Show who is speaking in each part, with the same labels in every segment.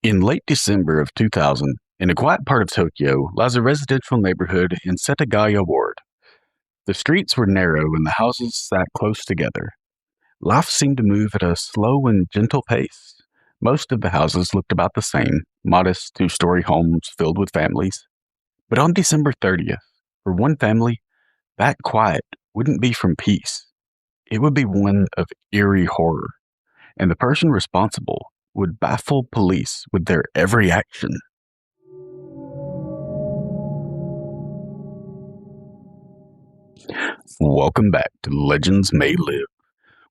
Speaker 1: In late December of 2000, in a quiet part of Tokyo, lies a residential neighborhood in Setagaya Ward. The streets were narrow and the houses sat close together. Life seemed to move at a slow and gentle pace. Most of the houses looked about the same, modest two-story homes filled with families. But on December 30th, for one family, that quiet wouldn't be from peace. It would be one of eerie horror, and the person responsible would baffle police with their every action. Welcome back to Legends May Live,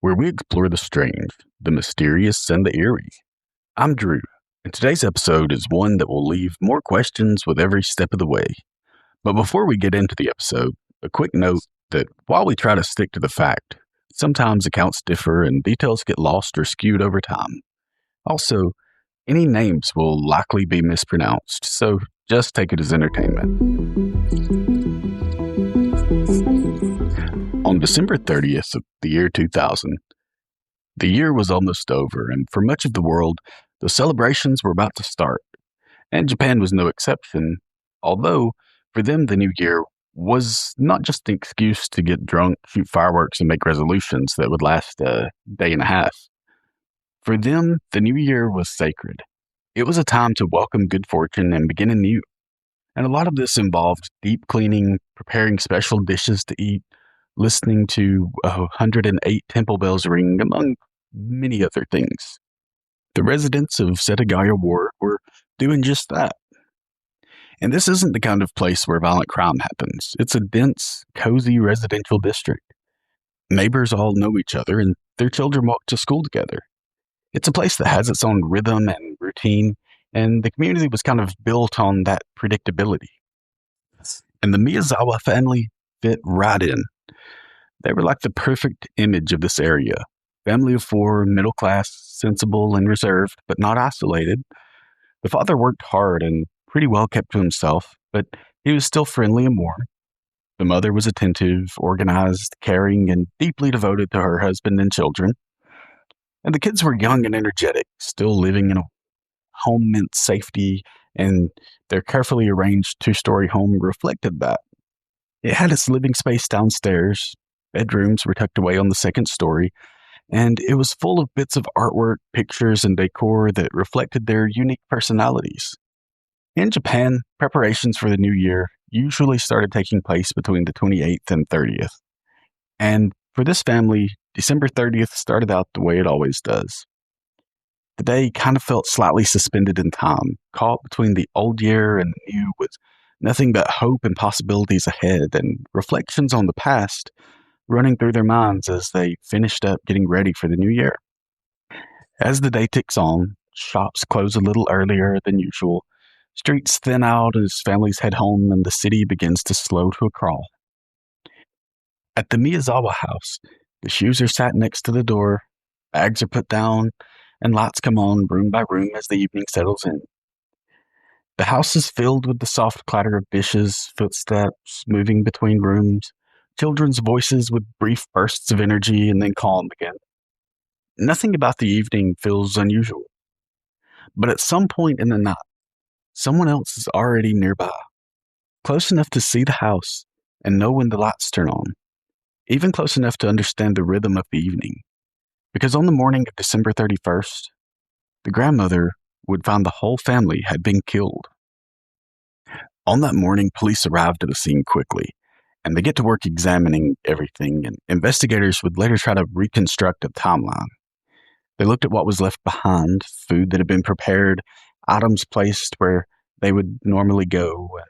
Speaker 1: where we explore the strange, the mysterious, and the eerie. I'm Drew, and today's episode is one that will leave more questions with every step of the way. But before we get into the episode, a quick note that while we try to stick to the fact, sometimes accounts differ and details get lost or skewed over time. Also, any names will likely be mispronounced, so just take it as entertainment. On December 30th of the year 2000, the year was almost over, and for much of the world, the celebrations were about to start. And Japan was no exception, although for them the new year was not just an excuse to get drunk, shoot fireworks, and make resolutions that would last a day and a half. For them, the new year was sacred. It was a time to welcome good fortune and begin anew. And a lot of this involved deep cleaning, preparing special dishes to eat, listening to 108 temple bells ring, among many other things. The residents of Setagaya Ward were doing just that. And this isn't the kind of place where violent crime happens. It's a dense, cozy residential district. Neighbors all know each other, and their children walk to school together. It's a place that has its own rhythm and routine, and the community was kind of built on that predictability. And the Miyazawa family fit right in. They were like the perfect image of this area. Family of four, middle class, sensible and reserved, but not isolated. The father worked hard and pretty well kept to himself, but he was still friendly and warm. The mother was attentive, organized, caring, and deeply devoted to her husband and children. And the kids were young and energetic, still living in a home meant safety, and their carefully arranged two-story home reflected that. It had its living space downstairs, bedrooms were tucked away on the second story, and it was full of bits of artwork, pictures, and decor that reflected their unique personalities. In Japan, preparations for the new year usually started taking place between the 28th and 30th. And for this family, December 30th started out the way it always does. The day kind of felt slightly suspended in time, caught between the old year and the new, with nothing but hope and possibilities ahead, and reflections on the past running through their minds as they finished up getting ready for the new year. As the day ticks on, shops close a little earlier than usual, streets thin out as families head home, and the city begins to slow to a crawl. At the Miyazawa house, the shoes are sat next to the door, bags are put down, and lights come on room by room as the evening settles in. The house is filled with the soft clatter of dishes, footsteps moving between rooms, children's voices with brief bursts of energy and then calm again. Nothing about the evening feels unusual. But at some point in the night, someone else is already nearby, close enough to see the house and know when the lights turn on, even close enough to understand the rhythm of the evening. Because on the morning of December 31st, the grandmother would find the whole family had been killed. On that morning, police arrived at the scene quickly, and they get to work examining everything, and investigators would later try to reconstruct a timeline. They looked at what was left behind, food that had been prepared, items placed where they would normally go, and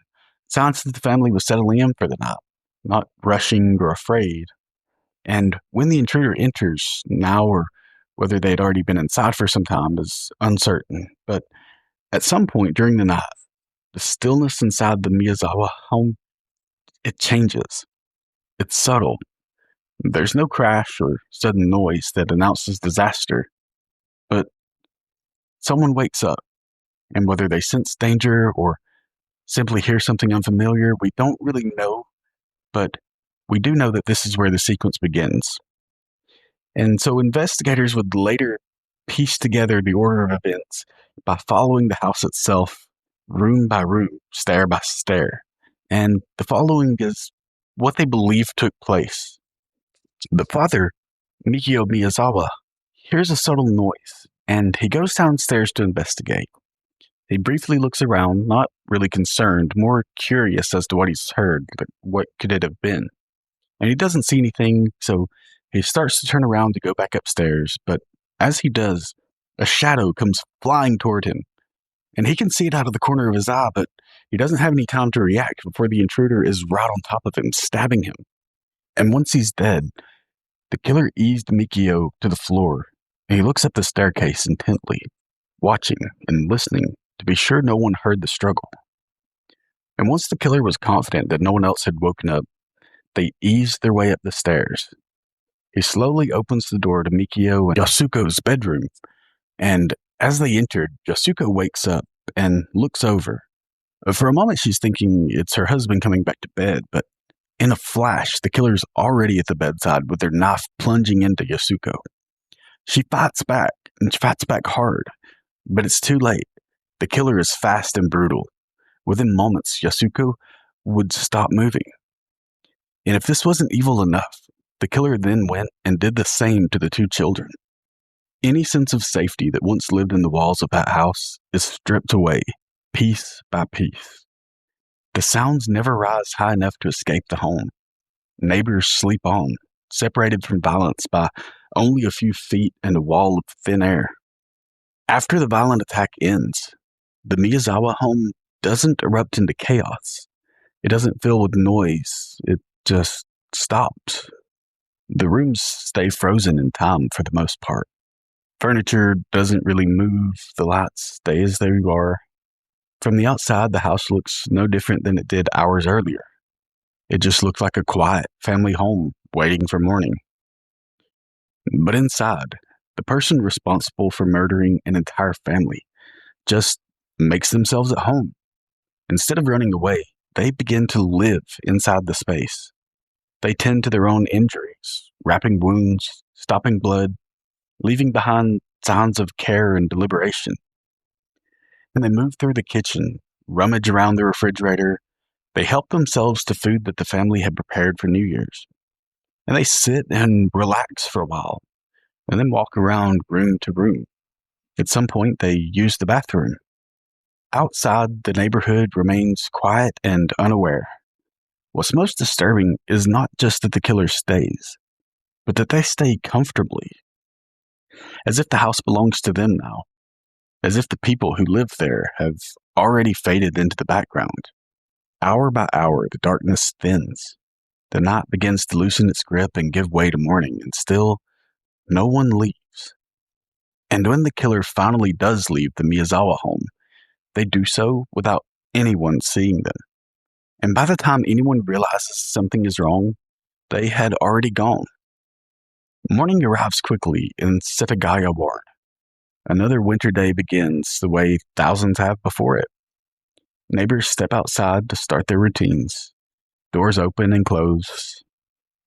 Speaker 1: signs that the family was settling in for the night, not rushing or afraid. And when the intruder enters, now or whether they had already been inside for some time is uncertain. But at some point during the night, the stillness inside the Miyazawa home, it changes. It's subtle. There's no crash or sudden noise that announces disaster. But someone wakes up, and whether they sense danger or simply hear something unfamiliar, we don't really know, but we do know that this is where the sequence begins. And so investigators would later piece together the order of events by following the house itself, room by room, stair by stair. And the following is what they believe took place. The father, Mikio Miyazawa, hears a subtle noise, and he goes downstairs to investigate. He briefly looks around, not really concerned, more curious as to what he's heard, like what could it have been. And he doesn't see anything, so he starts to turn around to go back upstairs, but as he does, a shadow comes flying toward him, and he can see it out of the corner of his eye, but he doesn't have any time to react before the intruder is right on top of him, stabbing him. And once he's dead, the killer eased Mikio to the floor, and he looks up the staircase intently, watching and listening to be sure no one heard the struggle. And once the killer was confident that no one else had woken up, they eased their way up the stairs. He slowly opens the door to Mikio and Yasuko's bedroom, and as they entered, Yasuko wakes up and looks over. For a moment, she's thinking it's her husband coming back to bed, but in a flash, the killer's already at the bedside with their knife plunging into Yasuko. She fights back, and she fights back hard, but it's too late. The killer is fast and brutal. Within moments, Yasuko would stop moving. And if this wasn't evil enough, the killer then went and did the same to the two children. Any sense of safety that once lived in the walls of that house is stripped away, piece by piece. The sounds never rise high enough to escape the home. Neighbors sleep on, separated from violence by only a few feet and a wall of thin air. After the violent attack ends, the Miyazawa home doesn't erupt into chaos. It doesn't fill with noise. It just stops. The rooms stay frozen in time for the most part. Furniture doesn't really move. The lights stay as they are. From the outside, the house looks no different than it did hours earlier. It just looked like a quiet family home waiting for morning. But inside, the person responsible for murdering an entire family just makes themselves at home. Instead of running away, they begin to live inside the space. They tend to their own injuries, wrapping wounds, stopping blood, leaving behind signs of care and deliberation. And they move through the kitchen, rummage around the refrigerator. They help themselves to food that the family had prepared for New Year's. And they sit and relax for a while, and then walk around room to room. At some point, they use the bathroom. Outside, the neighborhood remains quiet and unaware. What's most disturbing is not just that the killer stays, but that they stay comfortably, as if the house belongs to them now, as if the people who live there have already faded into the background. Hour by hour, the darkness thins. The night begins to loosen its grip and give way to morning, and still, no one leaves. And when the killer finally does leave the Miyazawa home, they do so without anyone seeing them. And by the time anyone realizes something is wrong, they had already gone. Morning arrives quickly in Setagaya Ward. Another winter day begins the way thousands have before it. Neighbors step outside to start their routines. Doors open and close.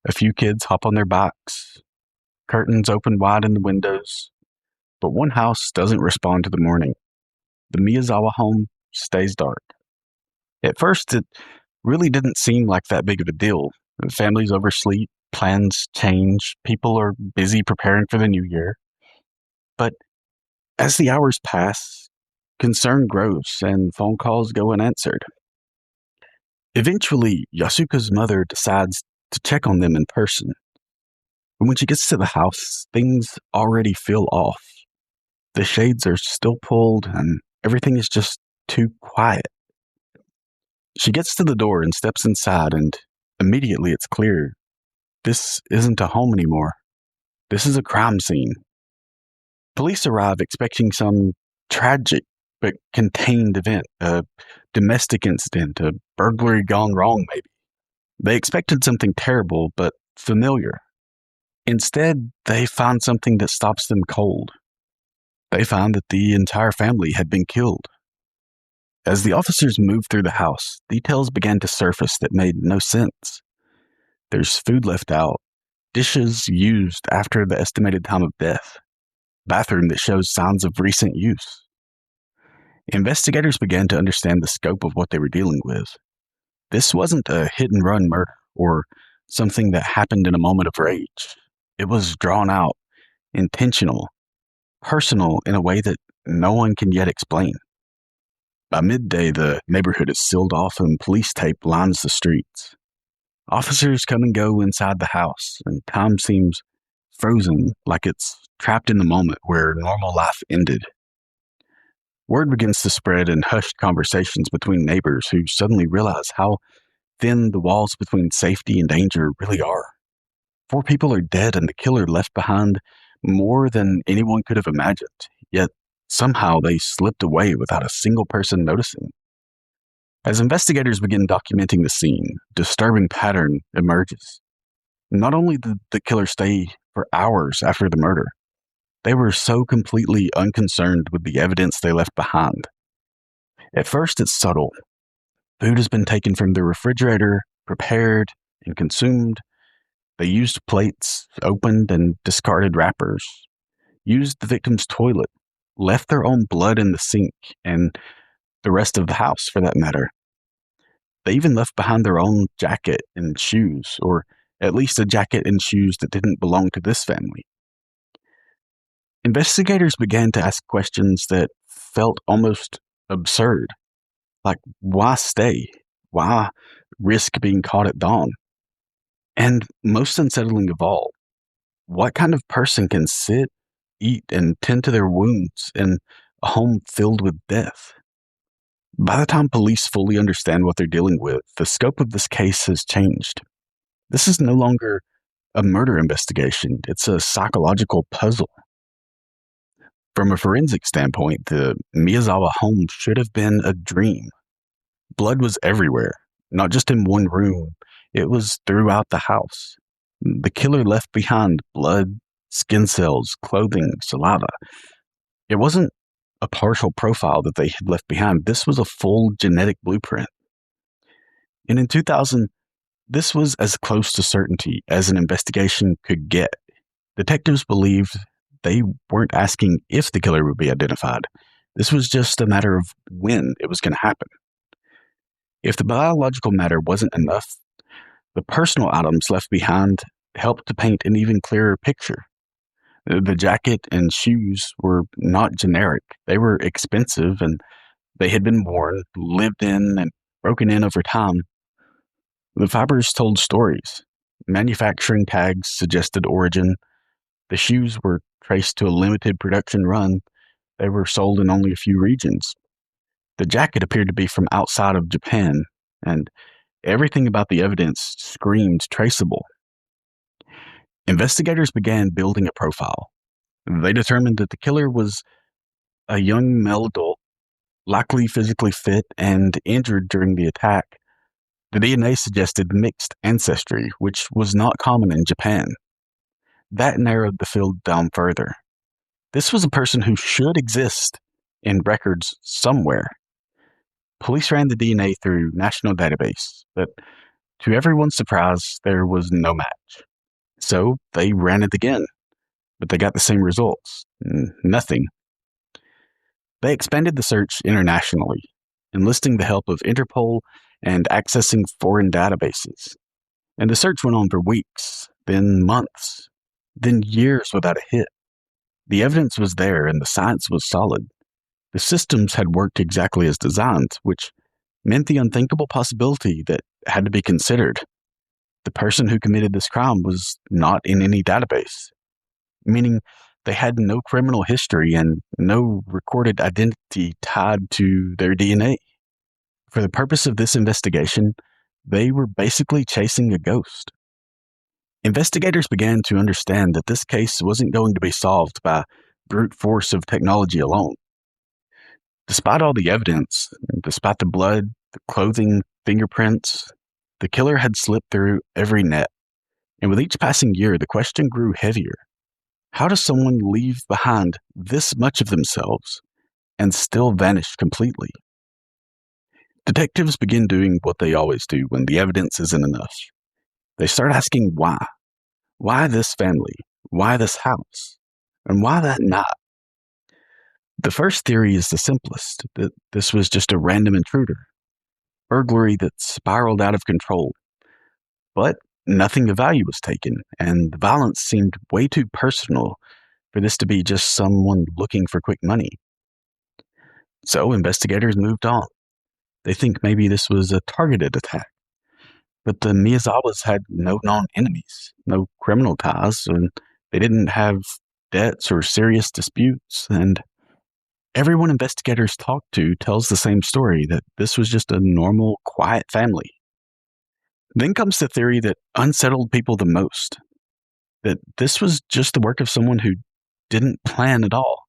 Speaker 1: A few kids hop on their bikes. Curtains open wide in the windows. But one house doesn't respond to the morning. The Miyazawa home stays dark. At first, it really didn't seem like that big of a deal. Families oversleep, plans change, people are busy preparing for the new year. But as the hours pass, concern grows and phone calls go unanswered. Eventually, Yasuko's mother decides to check on them in person. And when she gets to the house, things already feel off. The shades are still pulled and everything is just too quiet. She gets to the door and steps inside, and immediately it's clear this isn't a home anymore. This is a crime scene. Police arrive expecting some tragic but contained event, a domestic incident, a burglary gone wrong maybe. They expected something terrible but familiar. Instead, they find something that stops them cold. They find that the entire family had been killed. As the officers moved through the house, details began to surface that made no sense. There's food left out, dishes used after the estimated time of death, bathroom that shows signs of recent use. Investigators began to understand the scope of what they were dealing with. This wasn't a hit-and-run murder or something that happened in a moment of rage. It was drawn out, intentional, personal in a way that no one can yet explain. By midday, the neighborhood is sealed off and police tape lines the streets. Officers come and go inside the house, and time seems frozen, like it's trapped in the moment where normal life ended. Word begins to spread in hushed conversations between neighbors who suddenly realize how thin the walls between safety and danger really are. 4 people are dead, and the killer left behind more than anyone could have imagined, yet somehow they slipped away without a single person noticing. As investigators begin documenting the scene, a disturbing pattern emerges. Not only did the killer stay for hours after the murder, they were so completely unconcerned with the evidence they left behind. At first, it's subtle. Food has been taken from the refrigerator, prepared, and consumed. They used plates, opened and discarded wrappers, used the victim's toilet, left their own blood in the sink, and the rest of the house, for that matter. They even left behind their own jacket and shoes, or at least a jacket and shoes that didn't belong to this family. Investigators began to ask questions that felt almost absurd, like why stay? Why risk being caught at dawn? And most unsettling of all, what kind of person can sit, eat, and tend to their wounds in a home filled with death? By the time police fully understand what they're dealing with, the scope of this case has changed. This is no longer a murder investigation, it's a psychological puzzle. From a forensic standpoint, the Miyazawa home should have been a dream. Blood was everywhere, not just in one room, it was throughout the house. The killer left behind blood, skin cells, clothing, saliva. It wasn't a partial profile that they had left behind. This was a full genetic blueprint. And in 2000, this was as close to certainty as an investigation could get. Detectives believed they weren't asking if the killer would be identified. This was just a matter of when it was going to happen. If the biological matter wasn't enough, the personal items left behind helped to paint an even clearer picture. The jacket and shoes were not generic. They were expensive, and they had been worn, lived in, and broken in over time. The fibers told stories. Manufacturing tags suggested origin. The shoes were traced to a limited production run. They were sold in only a few regions. The jacket appeared to be from outside of Japan, and everything about the evidence screamed traceable. Investigators began building a profile. They determined that the killer was a young male adult, likely physically fit and injured during the attack. The DNA suggested mixed ancestry, which was not common in Japan. That narrowed the field down further. This was a person who should exist in records somewhere. Police ran the DNA through national database, but to everyone's surprise, there was no match. So they ran it again, but they got the same results. Nothing. They expanded the search internationally, enlisting the help of Interpol and accessing foreign databases. And the search went on for weeks, then months, then years without a hit. The evidence was there and the science was solid. The systems had worked exactly as designed, which meant the unthinkable possibility that had to be considered. The person who committed this crime was not in any database, meaning they had no criminal history and no recorded identity tied to their DNA. For the purpose of this investigation, they were basically chasing a ghost. Investigators began to understand that this case wasn't going to be solved by brute force of technology alone. Despite all the evidence, despite the blood, the clothing, fingerprints, the killer had slipped through every net. And with each passing year, the question grew heavier. How does someone leave behind this much of themselves and still vanish completely? Detectives begin doing what they always do when the evidence isn't enough. They start asking why. Why this family? Why this house? And why that night? The first theory is the simplest, that this was just a random intruder, burglary that spiraled out of control. But nothing of value was taken, and the violence seemed way too personal for this to be just someone looking for quick money. So investigators moved on. They think maybe this was a targeted attack. But the Miyazawas had no known enemies, no criminal ties, and they didn't have debts or serious disputes. And everyone investigators talk to tells the same story, that this was just a normal, quiet family. Then comes the theory that unsettled people the most, that this was just the work of someone who didn't plan at all,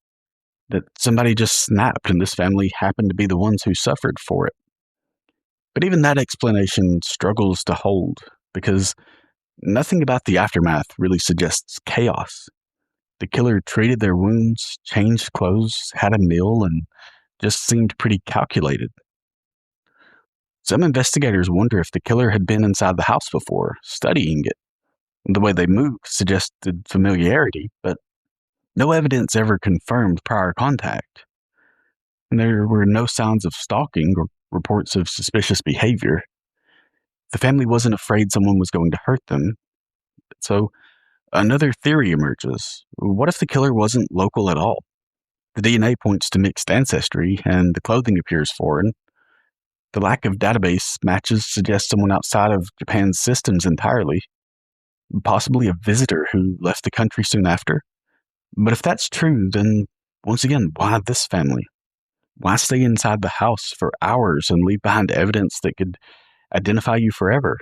Speaker 1: that somebody just snapped and this family happened to be the ones who suffered for it. But even that explanation struggles to hold, because nothing about the aftermath really suggests chaos. The killer treated their wounds, changed clothes, had a meal, and just seemed pretty calculated. Some investigators wonder if the killer had been inside the house before, studying it. The way they moved suggested familiarity, but no evidence ever confirmed prior contact. And there were no signs of stalking or reports of suspicious behavior. The family wasn't afraid someone was going to hurt them. So another theory emerges. What if the killer wasn't local at all? The DNA points to mixed ancestry, and the clothing appears foreign. The lack of database matches suggest someone outside of Japan's systems entirely, possibly a visitor who left the country soon after. But if that's true, then once again, why this family? Why stay inside the house for hours and leave behind evidence that could identify you forever?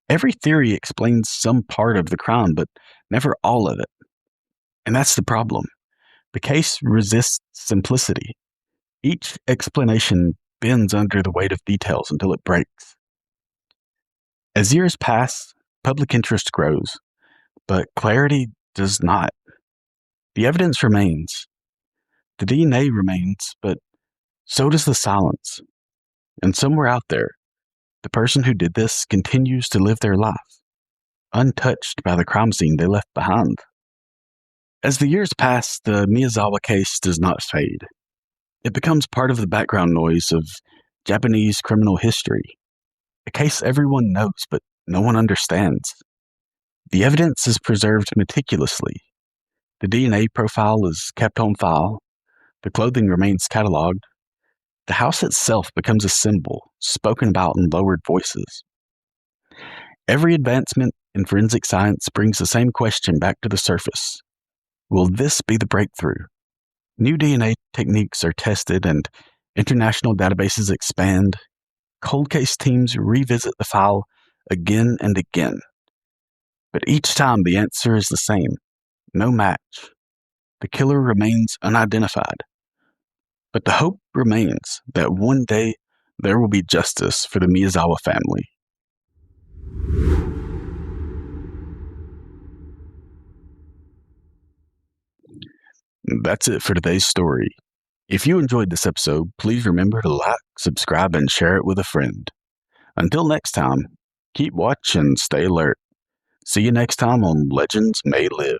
Speaker 1: Every theory explains some part of the crime, but never all of it. And that's the problem. The case resists simplicity. Each explanation bends under the weight of details until it breaks. As years pass, public interest grows, but clarity does not. The evidence remains. The DNA remains, but so does the silence. And somewhere out there, the person who did this continues to live their life, untouched by the crime scene they left behind. As the years pass, the Miyazawa case does not fade. It becomes part of the background noise of Japanese criminal history, a case everyone knows but no one understands. The evidence is preserved meticulously. The DNA profile is kept on file. The clothing remains cataloged. The house itself becomes a symbol, spoken about in lowered voices. Every advancement in forensic science brings the same question back to the surface. Will this be the breakthrough? New DNA techniques are tested and international databases expand. Cold case teams revisit the file again and again. But each time the answer is the same. No match. The killer remains unidentified. But the hope remains that one day there will be justice for the Miyazawa family. That's it for today's story. If you enjoyed this episode, please remember to like, subscribe, and share it with a friend. Until next time, keep watch and stay alert. See you next time on Legends May Live.